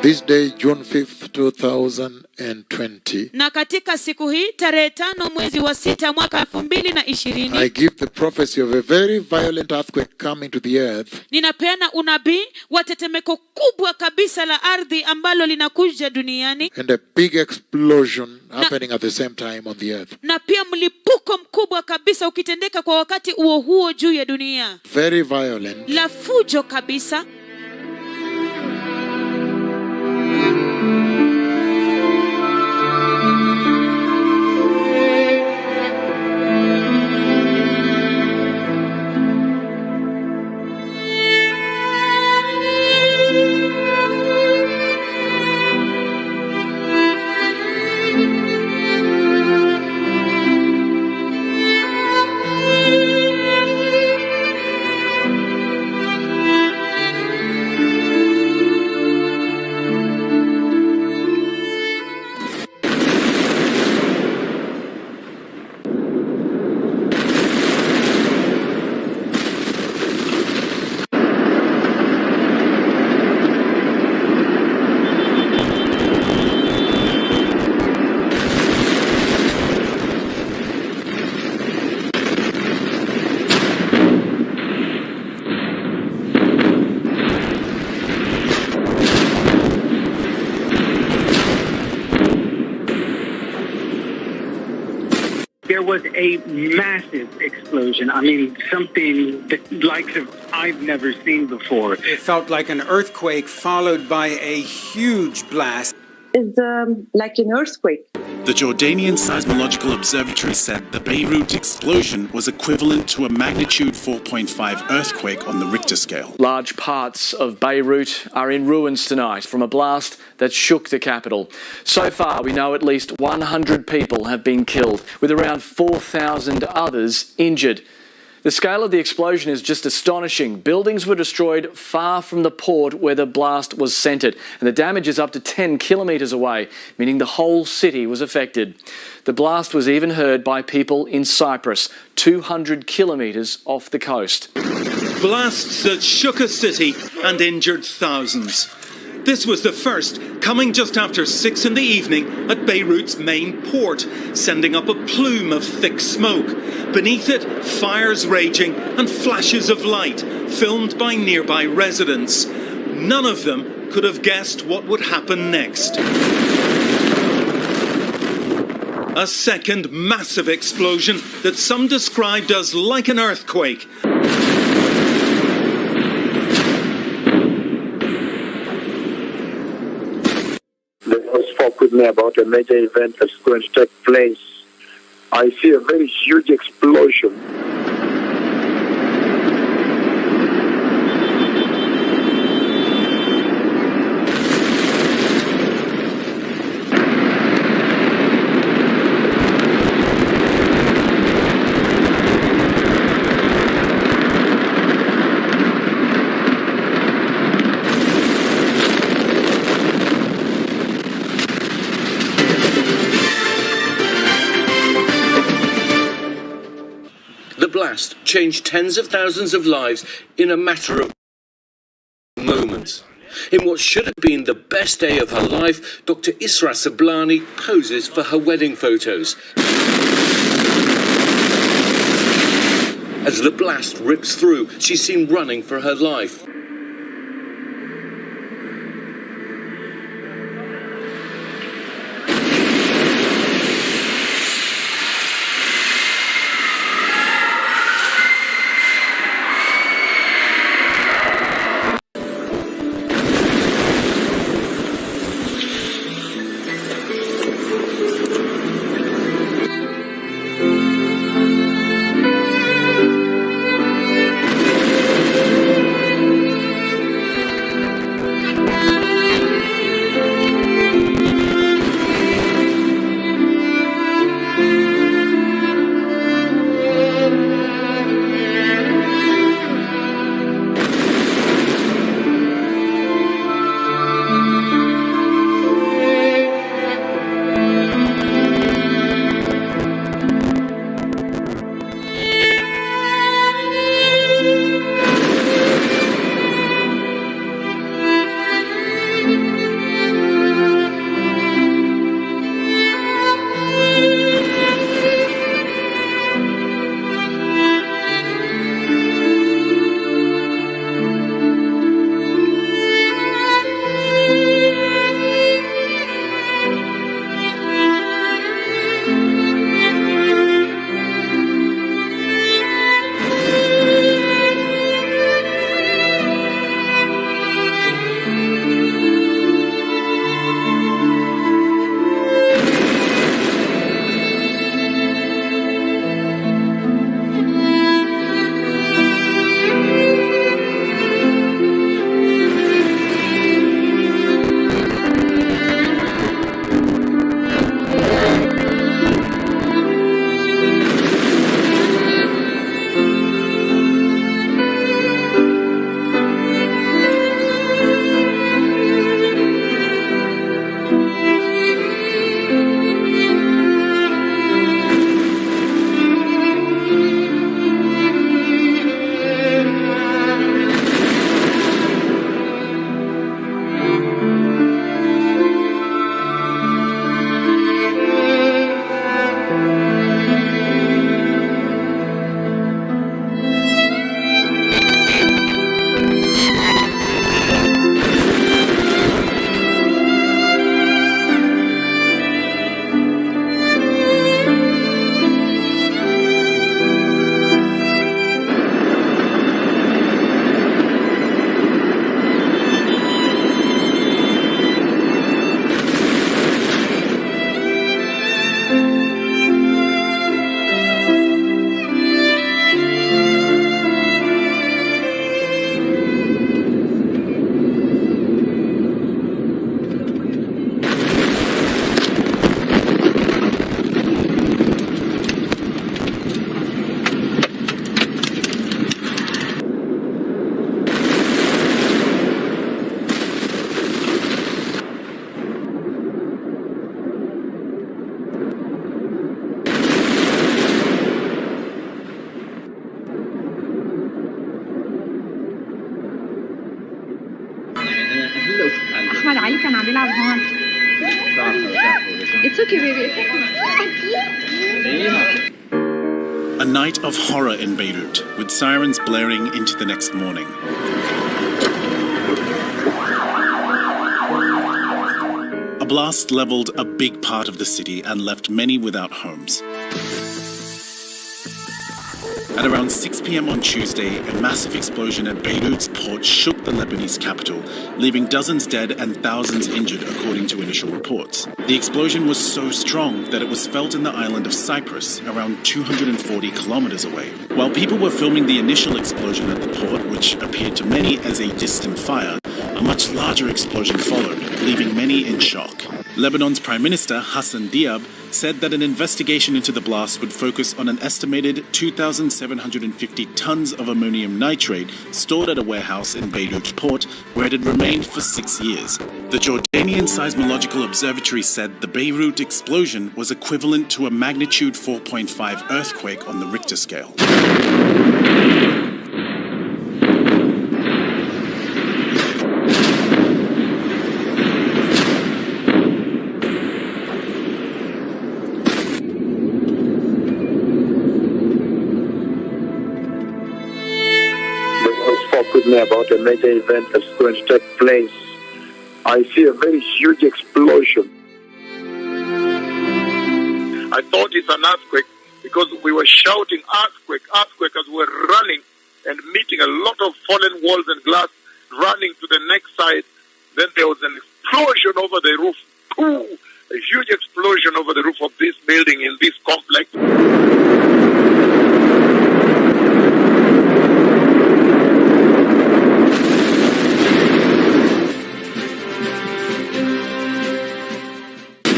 this day, June 5th, 2020, Na katika siku hii tarehe 5 mwezi wa 6 mwaka 2020, I give the prophecy of a very violent earthquake coming to the earth. Ninapeana unabii wa tetemeko kubwa kabisa la ardhi ambalo linakuja duniani. And a big explosion happening at the same time on the earth. Na pia mlipuko mkubwa kabisa ukitendeka kwa wakati huo juu ya dunia. Very violent. La fujo kabisa. There was a massive explosion. I mean, something like I've never seen before. It felt like an earthquake followed by a huge blast. It's like an earthquake. The Jordanian Seismological Observatory said the Beirut explosion was equivalent to a magnitude 4.5 earthquake on the Richter scale. Large parts of Beirut are in ruins tonight from a blast that shook the capital. So far, we know at least 100 people have been killed, with around 4,000 others injured. The scale of the explosion is just astonishing. Buildings were destroyed far from the port where the blast was centred, and the damage is up to 10 kilometres away, meaning the whole city was affected. The blast was even heard by people in Cyprus, 200 kilometres off the coast. Blasts that shook a city and injured thousands. This was the first, coming just after 6 in the evening at Beirut's main port, sending up a plume of thick smoke. Beneath it, fires raging and flashes of light, filmed by nearby residents. None of them could have guessed what would happen next. A second massive explosion that some described as like an earthquake. Spoke with me about a major event that's going to take place. I see a very huge explosion. The blast changed tens of thousands of lives in a matter of moments. In what should have been the best day of her life, Dr. Isra Sablani poses for her wedding photos. As the blast rips through, she's seen running for her life. أحمد علي كان عم بيلعب هون. It's okay baby. A night of horror in Beirut, with sirens blaring into the next morning. A blast leveled a big part of the city and left many without homes. At around 6 p.m. on Tuesday, a massive explosion at Beirut's port shook the Lebanese capital, leaving dozens dead and thousands injured, according to initial reports. The explosion was so strong that it was felt in the island of Cyprus, around 240 kilometers away. While people were filming the initial explosion at the port, which appeared to many as a distant fire, a much larger explosion followed, leaving many in shock. Lebanon's Prime Minister, Hassan Diab, said that an investigation into the blast would focus on an estimated 2,750 tons of ammonium nitrate stored at a warehouse in Beirut port, where it had remained for 6 years. The Jordanian Seismological Observatory said the Beirut explosion was equivalent to a magnitude 4.5 earthquake on the Richter scale. With me about a major event that's going to take place. I see a very huge explosion. I thought it's an earthquake because we were shouting earthquake, earthquake as we were running and meeting a lot of fallen walls and glass, running to the next side. Then there was an explosion over the roof. Ooh, a huge explosion over the roof of this building in this complex.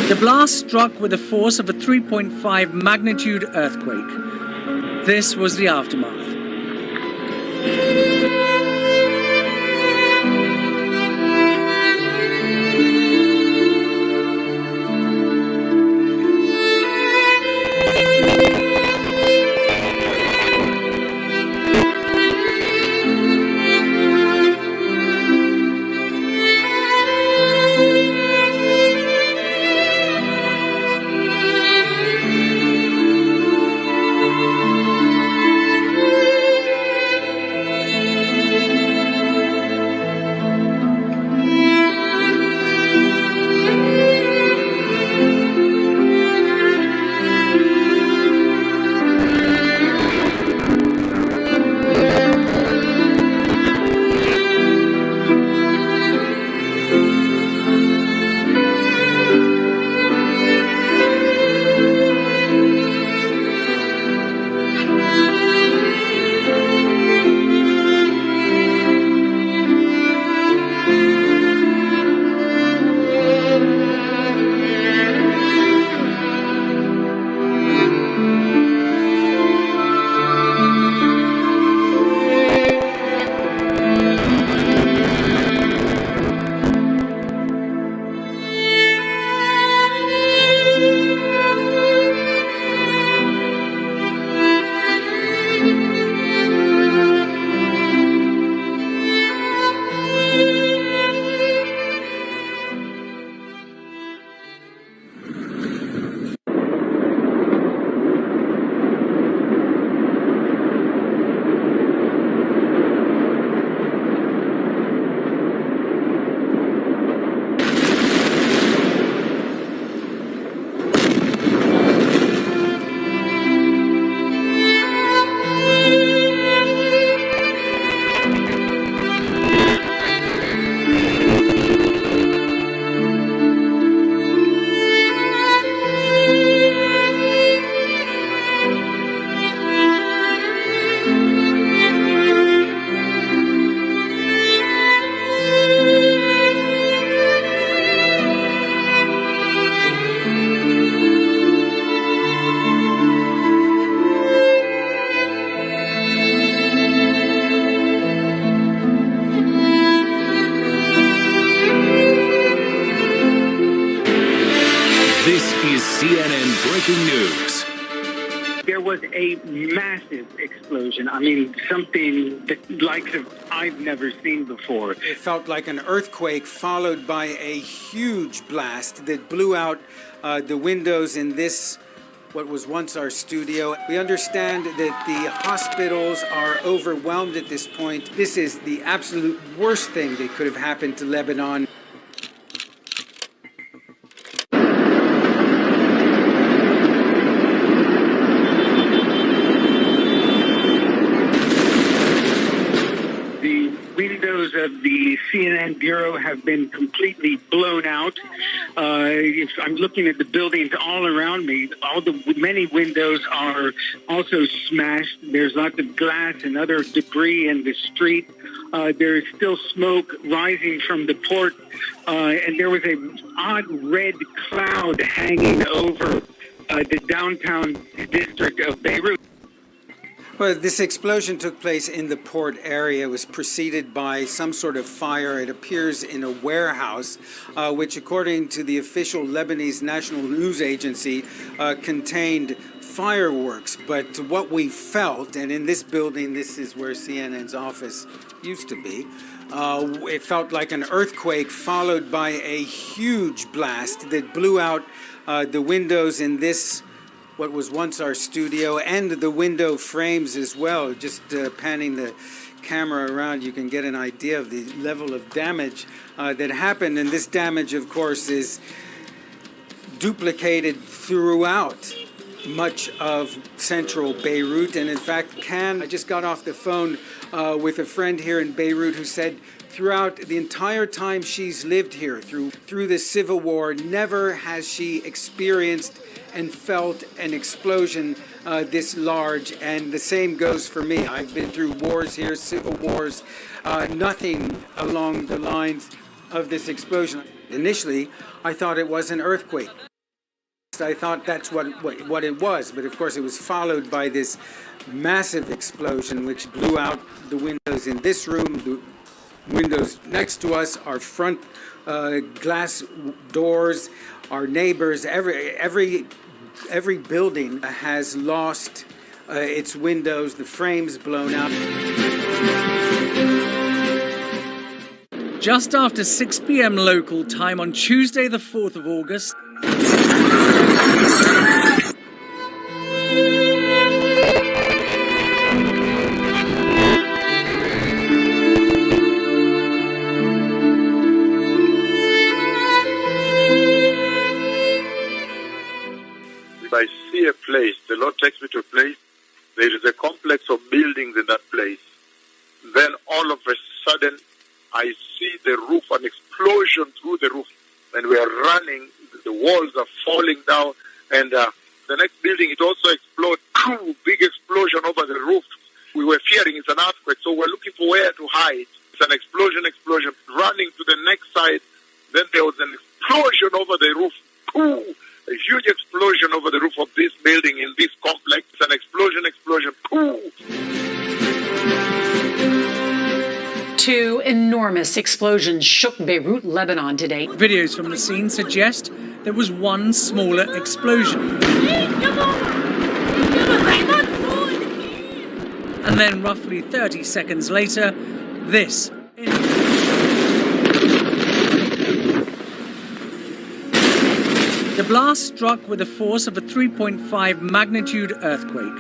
The blast struck with the force of a 3.5 magnitude earthquake. This was the aftermath. was a massive explosion. I mean, something that likes of I've never seen before. It felt like an earthquake followed by a huge blast that blew out the windows in this, what was once our studio. We understand that the hospitals are overwhelmed at this point. This is the absolute worst thing that could have happened to Lebanon. Windows of the CNN bureau have been completely blown out. I'm looking at the buildings all around me. Many windows are also smashed. There's lots of glass and other debris in the street. There is still smoke rising from the port, and there was an odd red cloud hanging over the downtown district of Beirut. Well, this explosion took place in the port area. It was preceded by some sort of fire. It appears in a warehouse, which, according to the official Lebanese National News Agency, contained fireworks. But what we felt, and in this building, this is where CNN's office used to be, it felt like an earthquake followed by a huge blast that blew out the windows in this, what was once our studio, and the window frames as well. Just panning the camera around, you can get an idea of the level of damage that happened. And this damage, of course, is duplicated throughout much of central Beirut. And in fact, I just got off the phone with a friend here in Beirut who said throughout the entire time she's lived here, through the civil war, never has she experienced and felt an explosion this large. And the same goes for me. I've been through wars here, civil wars, nothing along the lines of this explosion. Initially, I thought it was an earthquake. I thought that's what it was, but of course it was followed by this massive explosion which blew out the windows in this room, the windows next to us, our front glass doors, our neighbors. Every building has lost its windows, the frames blown out. Just after 6 p.m. local time on Tuesday, the 4th of August, if I see a place, the Lord takes me to a place, there is a complex of buildings in that place. Then all of a sudden, I see the roof, an explosion through the roof. And we are running, the walls are falling down, and the next building, it also exploded. Big explosion over the roof. We were fearing it's an earthquake, so we're looking for where to hide. It's an explosion, running to the next side. Then there was an explosion over the roof. A huge explosion over the roof of this building in this complex. An explosion. Two enormous explosions shook Beirut, Lebanon today. Videos from the scene suggest there was one smaller explosion. And then roughly 30 seconds later, this. The blast struck with the force of a 3.5 magnitude earthquake.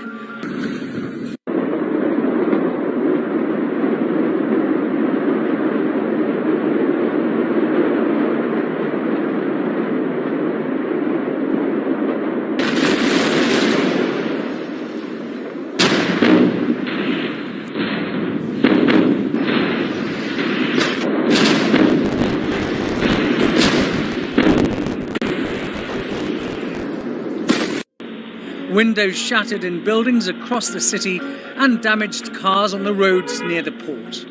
Windows shattered in buildings across the city and damaged cars on the roads near the port.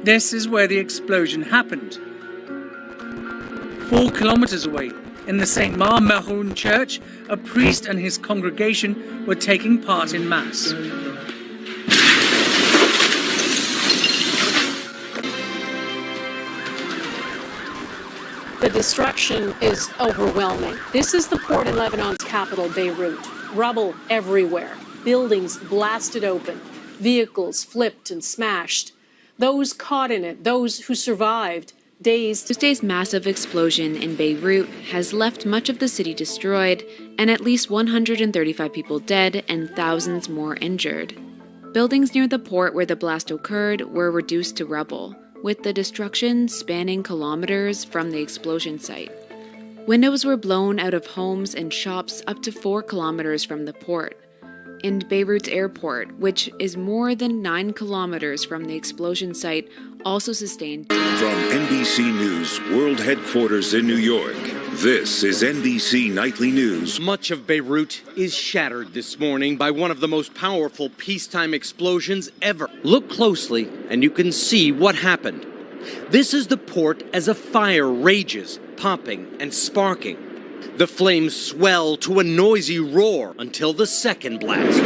This is where the explosion happened. 4 kilometers away, in the St. Mar-Meroun church, a priest and his congregation were taking part in Mass. The destruction is overwhelming. This is the port in Lebanon's capital, Beirut. Rubble everywhere. Buildings blasted open. Vehicles flipped and smashed. Those caught in it, those who survived, dazed. Tuesday's massive explosion in Beirut has left much of the city destroyed and at least 135 people dead and thousands more injured. Buildings near the port where the blast occurred were reduced to rubble, with the destruction spanning kilometers from the explosion site. Windows were blown out of homes and shops up to 4 kilometers from the port. And Beirut's airport, which is more than 9 kilometers from the explosion site, also sustained. From NBC News World Headquarters in New York, this is NBC Nightly News. Much of Beirut is shattered this morning by one of the most powerful peacetime explosions ever. Look closely and you can see what happened. This is the port as a fire rages, popping and sparking. The flames swell to a noisy roar until the second blast.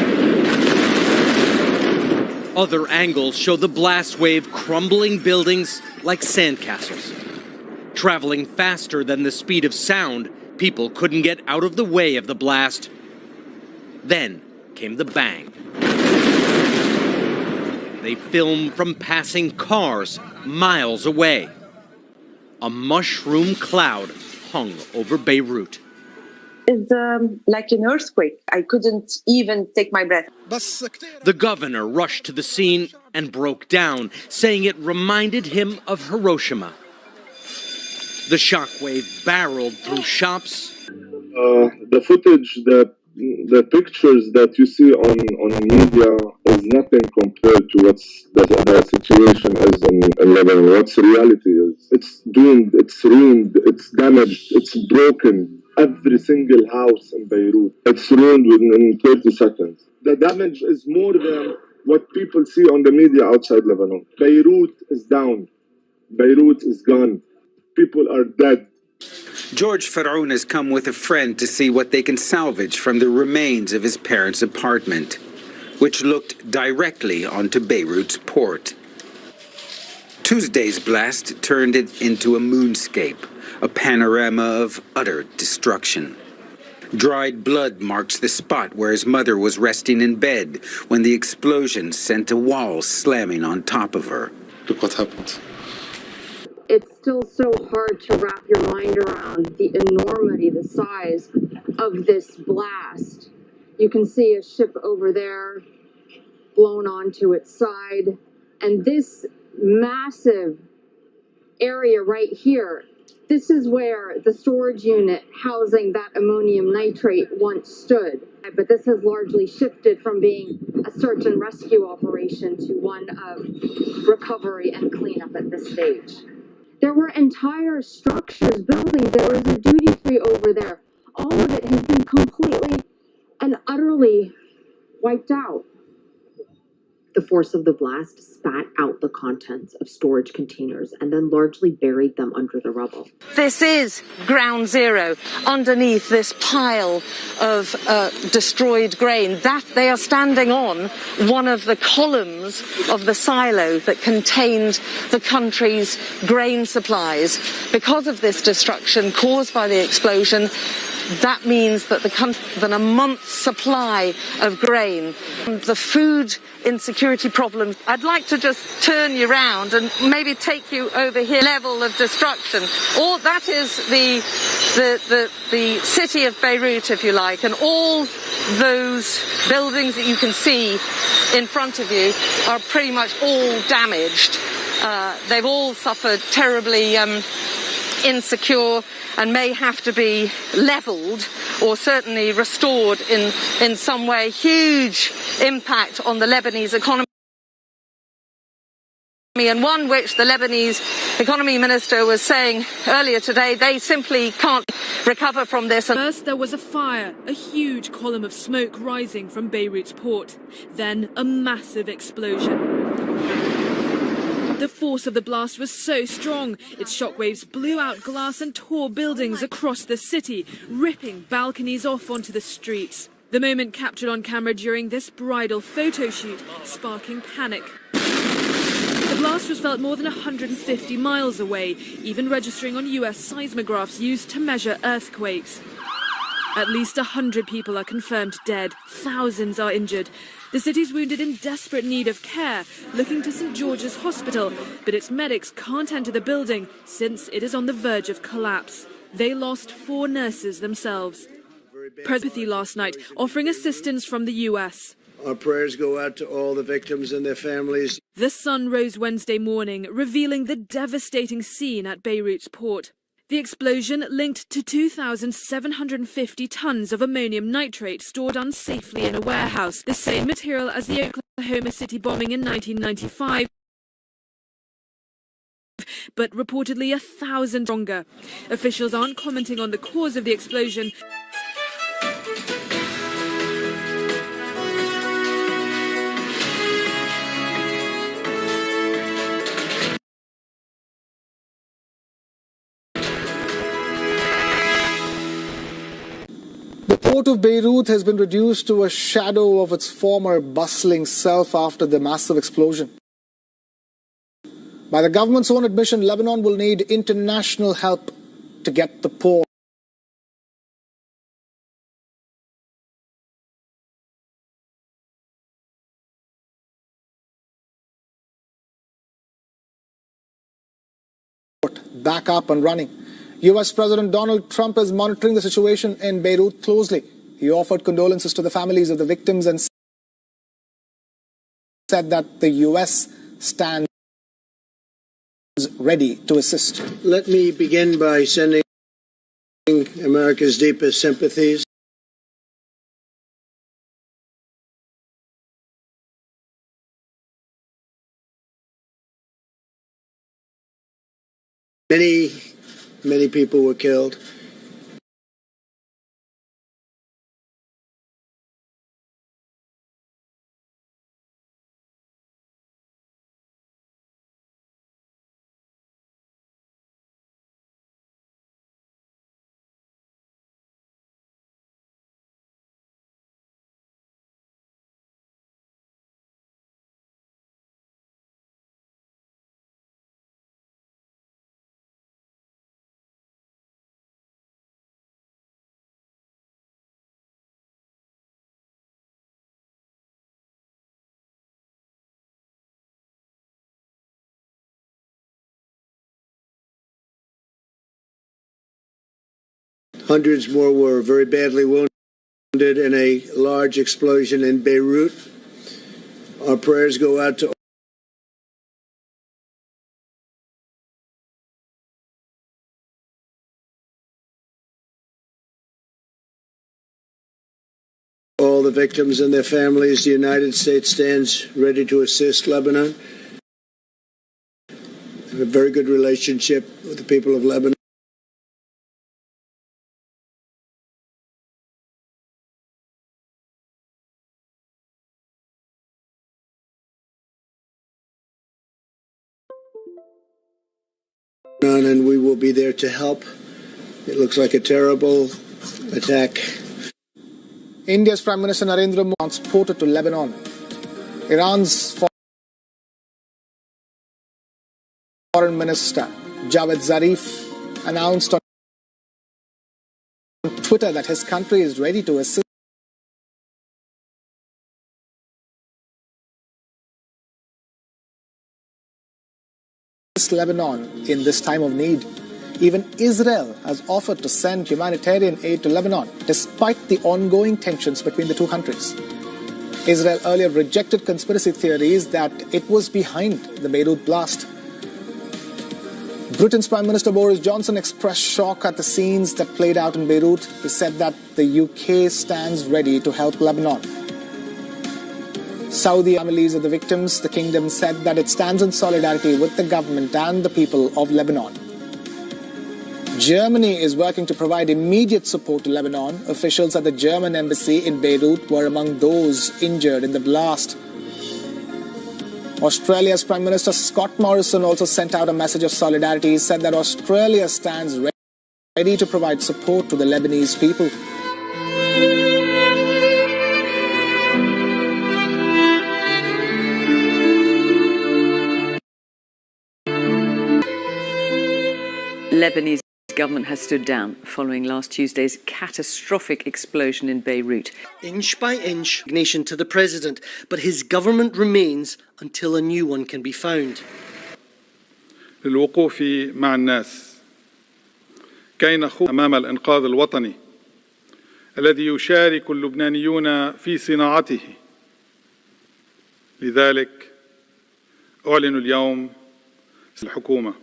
Other angles show the blast wave crumbling buildings like sandcastles. Traveling faster than the speed of sound, people couldn't get out of the way of the blast. Then came the bang. They filmed from passing cars miles away. A mushroom cloud hung over Beirut. It's like an earthquake. I couldn't even take my breath. The governor rushed to the scene and broke down, saying it reminded him of Hiroshima. The shockwave barreled through shops. The footage, the pictures that you see on media is nothing compared to what's the situation is in Lebanon. What's the reality is. It's doomed, it's ruined, it's damaged, it's broken. Every single house in Beirut, it's ruined within 30 seconds. The damage is more than what people see on the media outside Lebanon. Beirut is down. Beirut is gone. People are dead. George Faroun has come with a friend to see what they can salvage from the remains of his parents' apartment, which looked directly onto Beirut's port. Tuesday's blast turned it into a moonscape, a panorama of utter destruction. Dried blood marks the spot where his mother was resting in bed when the explosion sent a wall slamming on top of her. Look what happened. It's still so hard to wrap your mind around the enormity, the size of this blast. You can see a ship over there blown onto its side, and this massive area right here, this is where the storage unit housing that ammonium nitrate once stood. But this has largely shifted from being a search and rescue operation to one of recovery and cleanup at this stage. There were entire structures, buildings. There was a duty-free over there. All of it has been completely and utterly wiped out. The force of the blast spat out the contents of storage containers and then largely buried them under the rubble. This is ground zero underneath this pile of destroyed grain. That they are standing on one of the columns of the silo that contained the country's grain supplies. Because of this destruction caused by the explosion, that means that a month's supply of grain. The food insecurity problem. I'd like to just turn you around and maybe take you over here. Level of destruction. Or that is the city of Beirut, if you like, and all those buildings that you can see in front of you are pretty much all damaged. They've all suffered terribly insecure and may have to be levelled or certainly restored in some way. Huge impact on the Lebanese economy, and one which the Lebanese economy minister was saying earlier today they simply can't recover from this. First there was a fire, a huge column of smoke rising from Beirut's port. Then a massive explosion. The force of the blast was so strong, its shockwaves blew out glass and tore buildings across the city, ripping balconies off onto the streets. The moment captured on camera during this bridal photo shoot, sparking panic. The blast was felt more than 150 miles away, even registering on US seismographs used to measure earthquakes. At least 100 people are confirmed dead. Thousands are injured. The city's wounded in desperate need of care, looking to St. George's Hospital, but its medics can't enter the building since it is on the verge of collapse. They lost 4 nurses themselves. Presidency last night, offering assistance from the US. Our prayers go out to all the victims and their families. The sun rose Wednesday morning, revealing the devastating scene at Beirut's port. The explosion linked to 2,750 tons of ammonium nitrate stored unsafely in a warehouse, the same material as the Oklahoma City bombing in 1995, but reportedly 1,000 stronger. Officials aren't commenting on the cause of the explosion. The port of Beirut has been reduced to a shadow of its former bustling self after the massive explosion. By the government's own admission, Lebanon will need international help to get the port back up and running. US President Donald Trump is monitoring the situation in Beirut closely. He offered condolences to the families of the victims and said that the US stands ready to assist. Let me begin by sending America's deepest sympathies. Many people were killed. Hundreds more were very badly wounded in a large explosion in Beirut. Our prayers go out to all the victims and their families. The United States stands ready to assist Lebanon. We have a very good relationship with the people of Lebanon. And we will be there to help. It looks like a terrible attack. India's Prime Minister Narendra Modi transported to Lebanon. Iran's Foreign Minister Javad Zarif announced on Twitter that his country is ready to assist Lebanon in this time of need. Even Israel has offered to send humanitarian aid to Lebanon, despite the ongoing tensions between the two countries. Israel earlier rejected conspiracy theories that it was behind the Beirut blast. Britain's Prime Minister Boris Johnson expressed shock at the scenes that played out in Beirut. He said that the UK stands ready to help Lebanon. Saudi families of the victims, the kingdom said that it stands in solidarity with the government and the people of Lebanon. Germany is working to provide immediate support to Lebanon. Officials at the German embassy in Beirut were among those injured in the blast. Australia's Prime Minister Scott Morrison also sent out a message of solidarity. He said that Australia stands ready to provide support to the Lebanese people. Lebanese government has stood down following last Tuesday's catastrophic explosion in Beirut. Inch by inch, resignation to the president, but his government remains until a new one can be found. للوقوف مع الناس كي نخوض أمام الإنقاذ الوطني الذي يشارك اللبنانيون في صناعته. لذلك أعلن اليوم الحكومة.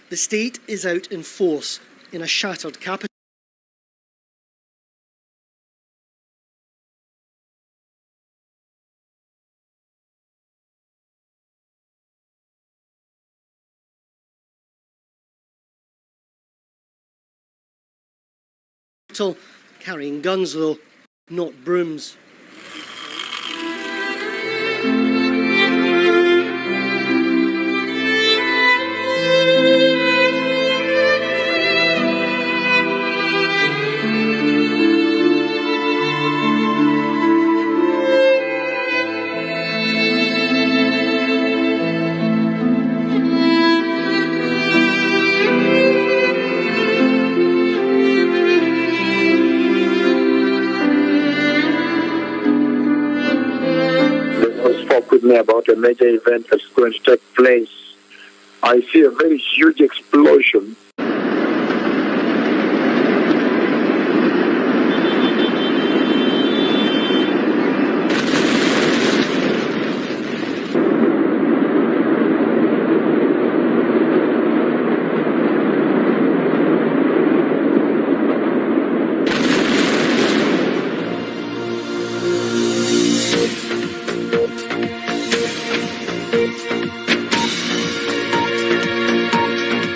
The state is out in force in a shattered capital. Carrying guns, though, not brooms. With me about a major event that's going to take place. I see a very huge explosion.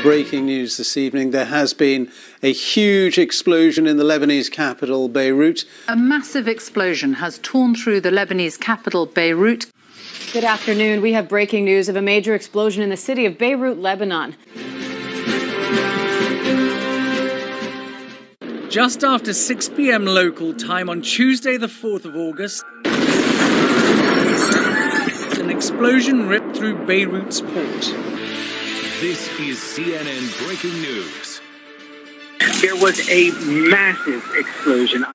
Breaking news this evening, there has been a huge explosion in the Lebanese capital, Beirut. A massive explosion has torn through the Lebanese capital, Beirut. Good afternoon. We have breaking news of a major explosion in the city of Beirut, Lebanon. Just after 6 p.m. local time on Tuesday, the 4th of August, an explosion ripped through Beirut's port. This is CNN Breaking News. There was a massive explosion.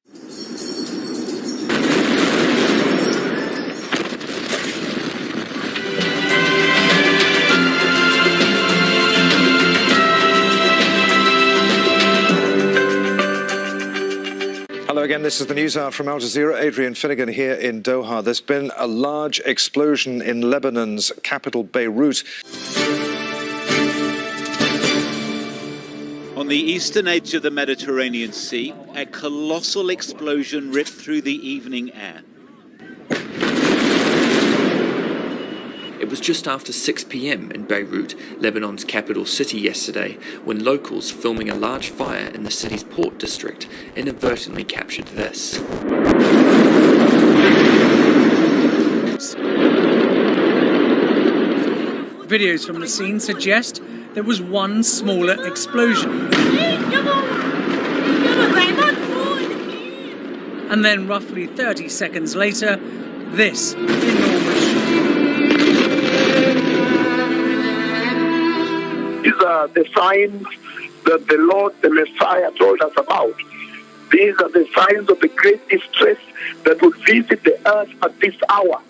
Hello again, this is the News Hour from Al Jazeera. Adrian Finnegan here in Doha. There's been a large explosion in Lebanon's capital, Beirut. On the eastern edge of the Mediterranean Sea, a colossal explosion ripped through the evening air. It was just after 6 p.m. in Beirut, Lebanon's capital city yesterday, when locals filming a large fire in the city's port district inadvertently captured this. Videos from the scene suggest there was one smaller explosion. And then roughly 30 seconds later, this enormous These are the signs that the Lord, the Messiah, told us about. These are the signs of the great distress that will visit the earth at this hour.